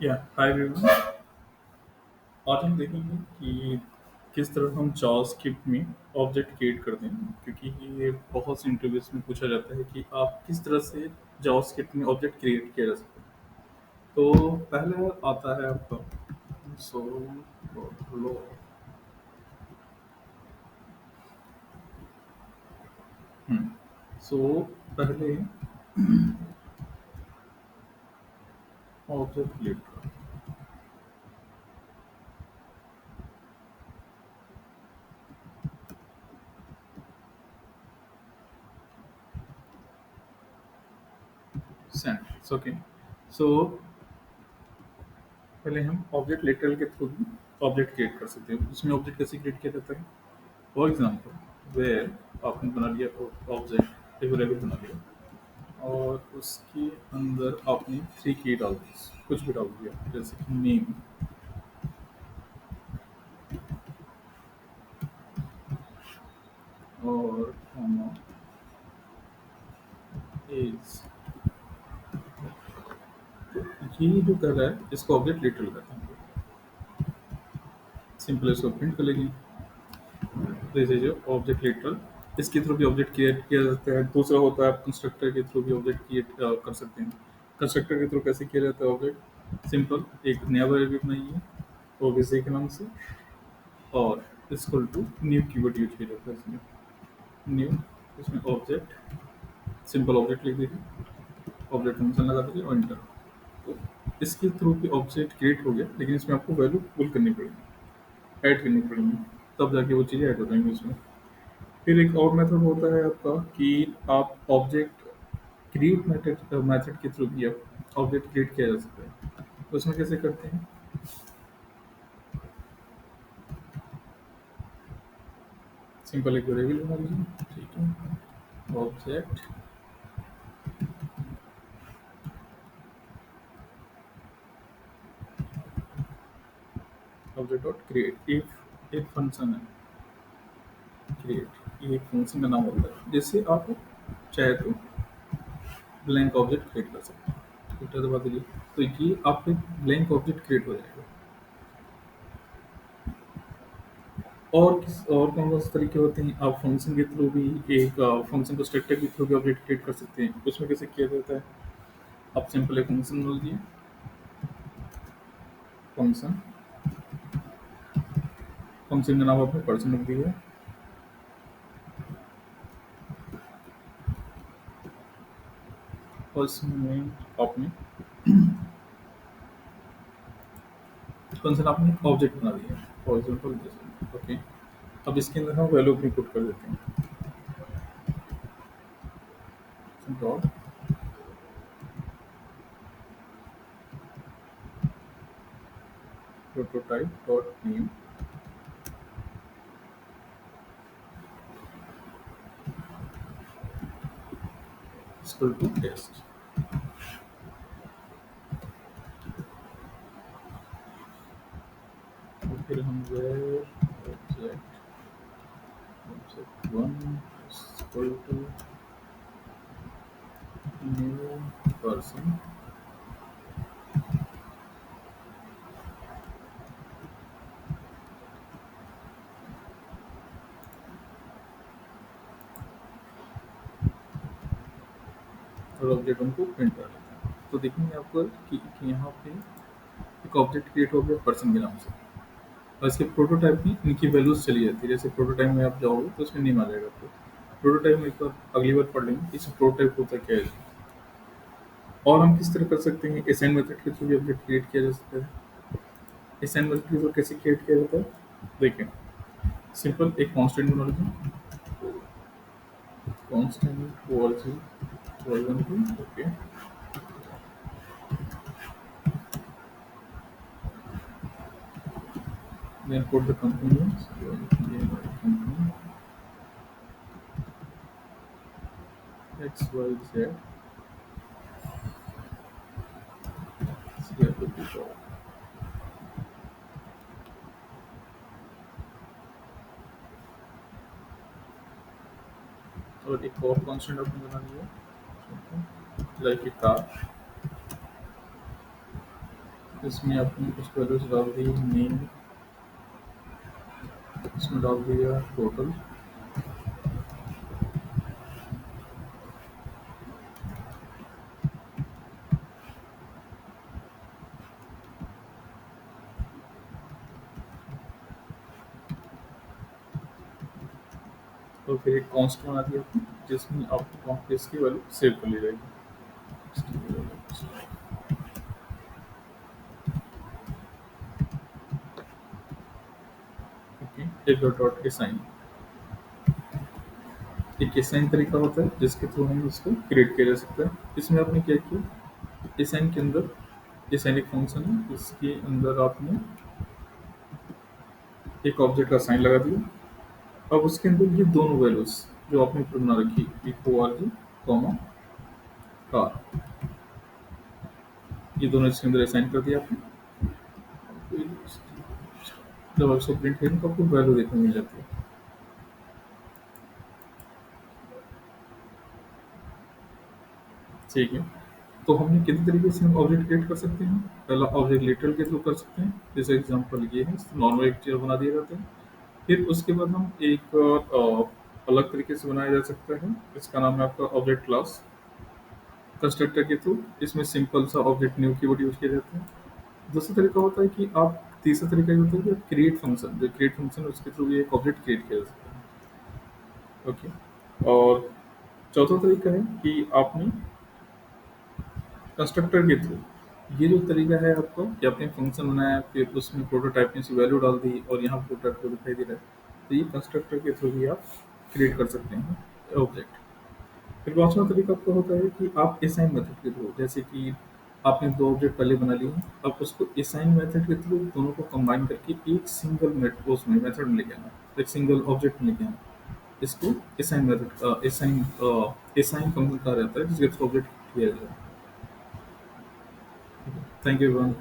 या hi everyone. आज हम देखेंगे कि किस तरह हम जावास्क्रिप्ट में ऑब्जेक्ट क्रिएट करते हैं, क्योंकि ये बहुत से इंटरव्यूज में पूछा जाता है कि आप किस तरह से जावास्क्रिप्ट में ऑब्जेक्ट क्रिएट किया जा सकता है। तो पहले आता है आपका सो लो। सो पहले ऑब्जेक्ट क्रिएट करो। Send okay. सो पहले हम ऑब्जेक्ट लेटरल के थ्रू भी ऑब्जेक्ट क्रिएट कर सकते हैं। उसमें ऑब्जेक्ट कैसे क्रिएट किया जाता है? फॉर एग्जाम्पल वेयर आपने बना लिया ऑब्जेक्ट एक वेरिएबल बना लिया और उसके अंदर आपने थ्री की डाल दी, कुछ भी डाल दिया जैसे कि नेम और एज। ये जो कर रहा है इसको ऑब्जेक्ट लिटरल कहते हैं। सिंपल इसको प्रिंट कर लेंगे। जैसे जो ऑब्जेक्ट लिटरल, इसके थ्रू भी ऑब्जेक्ट क्रिएट किया जाता है। दूसरा होता है आप कंस्ट्रक्टर के थ्रू भी ऑब्जेक्ट क्रिएट कर सकते हैं। कंस्ट्रक्टर के थ्रू कैसे किया जाता है ऑब्जेक्ट? सिंपल एक नया वेरिएबल बनाइए ओबीजे के नाम से और equal to new keyword use किया जाता है इसमें। न्यू, इसमें ऑब्जेक्ट, सिंपल ऑब्जेक्ट लिख दीजिए, ऑब्जेक्ट फंक्शन लगा दीजिए और इंटर। तो इसके थ्रू भी ऑब्जेक्ट क्रिएट हो गया, लेकिन इसमें आपको वैल्यू पुल करनी पड़ेगी, ऐड करनी पड़ेगी, तब जाके वो चीज़ें ऐड हो जाएंगी उसमें। फिर एक और मेथड होता है आपका कि आप ऑब्जेक्ट क्रिएट मेथड के थ्रू भी आप ऑब्जेक्ट क्रिएट किया जा सकता है। तो उसमें कैसे करते हैं? सिंपल एक वेरिएबल बना लीजिए, ठीक है, ऑब्जेक्ट ऑब्जेक्ट डॉट क्रिएट, एक फंक्शन है क्रिएट, ये एक फंक्शन का नाम होता है। जैसे आप चाहे तो ब्लैंक ऑब्जेक्ट क्रिएट कर सकते हैं, एंटर दबा दीजिए तो ये आपका ब्लैंक ऑब्जेक्ट क्रिएट हो जाएगा। और किस और कौन कौन से तरीके होते हैं? आप फंक्शन के थ्रू भी एक फंक्शन को स्ट्रक्चर के थ्रू भी ऑब्जेक्ट क्रिएट कर सकते हैं। उसमें कैसे किया जाता है? आप सिंपल एक फंक्शन बोल दिए, फंक्शन फंक्शन का नाम आपने पर्सन रख दिया, और इसमें आपने फंक्शन आपने ऑब्जेक्ट बना दिया फॉर एग्जाम्पल दिस। ओके, अब इसके अंदर हम वैल्यू अपनी पुट कर देते हैं, dot prototype dot name equal to test. और फिर हम object one equal to new person, और ऑब्जेक्ट उनको प्रिंट कर लेते हैं। तो देखेंगे आपको कि यहाँ पे एक ऑब्जेक्ट क्रिएट हो गया पर्सन के नाम से, और इसके प्रोटोटाइप में इनकी वैल्यूज चली जाती है। जैसे प्रोटोटाइप में आप जाओगे तो उसमें नेम आ जाएगा आपको। प्रोटोटाइप में एक बार अगली बार पढ़ लेंगे इस प्रोटोटाइप होता क्या है। और हम किस तरह कर सकते हैं? असाइन मेथड के थ्रू भी ऑब्जेक्ट क्रिएट किया जा सकता है। असाइन मेथड के थ्रू कैसे क्रिएट किया जाता है देखिए। सिंपल एक कांस्टेंट बना लीजिए, constant version two, okay, then put the company names, company XYZ CFO। और एक और कांस्टेंट आपने बना लिया, लाइक ए कार, इसमें आपने कुछ वैल्यूज डाल दी, नेम, इसमें डाल दिया टोटल, और फिर एक कॉन्स्ट बना दिया आपने जिसमें आपको कॉन्स्ट की वैल्यू सेव कर ली जाएगी। ओके, एक डॉट असाइन, एक असाइन तरीका होता है जिसके थ्रू हम इसको क्रिएट किया जा सकता है। इसमें आपने क्या किया, असाइन के अंदर असाइन एक फंक्शन है, इसके अंदर आपने एक ऑब्जेक्ट का साइन लगा दिया। अब उसके अंदर ये दोनों वैल्यूज जो आपने ऊपर बना रखी, echo R G comma car, ये दोनों इसके अंदर असाइन कर दिया आपने। जब आप इसको प्रिंट करेंगे तो आपको वैल्यू देखने को मिल जाती है। ठीक है, तो हमने कितने तरीके से हम ऑब्जेक्ट क्रिएट कर सकते हैं। पहला ऑब्जेक्ट लिटरल के थ्रू कर सकते हैं, जैसे एग्जांपल ये है, नॉर्मल एक चेयर बना दिया जाता है। फिर उसके बाद हम एक अलग तरीके से बनाया जा सकता है, इसका नाम है आपका ऑब्जेक्ट क्लास, कंस्ट्रक्टर के थ्रू। इसमें सिंपल सा ऑब्जेक्ट न्यू कीवर्ड यूज किया जाता है। दूसरा तरीका होता है कि आप, तीसरा तरीका ये होता है कि क्रिएट फंक्शन, जो क्रिएट फंक्शन है उसके थ्रू भी एक ऑब्जेक्ट क्रिएट किया जा सकता है। ओके, और चौथा तरीका है कि आपने कंस्ट्रक्टर के थ्रू, ये जो तरीका है आपका कि आपने फंक्शन बनाया, फिर उसमें प्रोटोटाइप में से वैल्यू डाल दी और यहाँ प्रोटोटाइप को दिखाई दे रहा है, तो ये कंस्ट्रक्टर के थ्रू भी आप क्रिएट कर सकते हैं ऑब्जेक्ट। फिर पांचवा तरीका आपका होता है कि आप असाइन मेथड के थ्रू, जैसे कि आपने दो ऑब्जेक्ट पहले बना लिए हैं, आप उसको असाइन मेथड के थ्रू दोनों को कंबाइन करके एक सिंगल उसमें मेथड में लेके आना, एक सिंगल ऑब्जेक्ट में लेके आना, इसको असाइन मेथड, असाइन फंक्शन कहा जाता है जिसके थ्रू ऑब्जेक्ट किया जाए। Thank you everyone.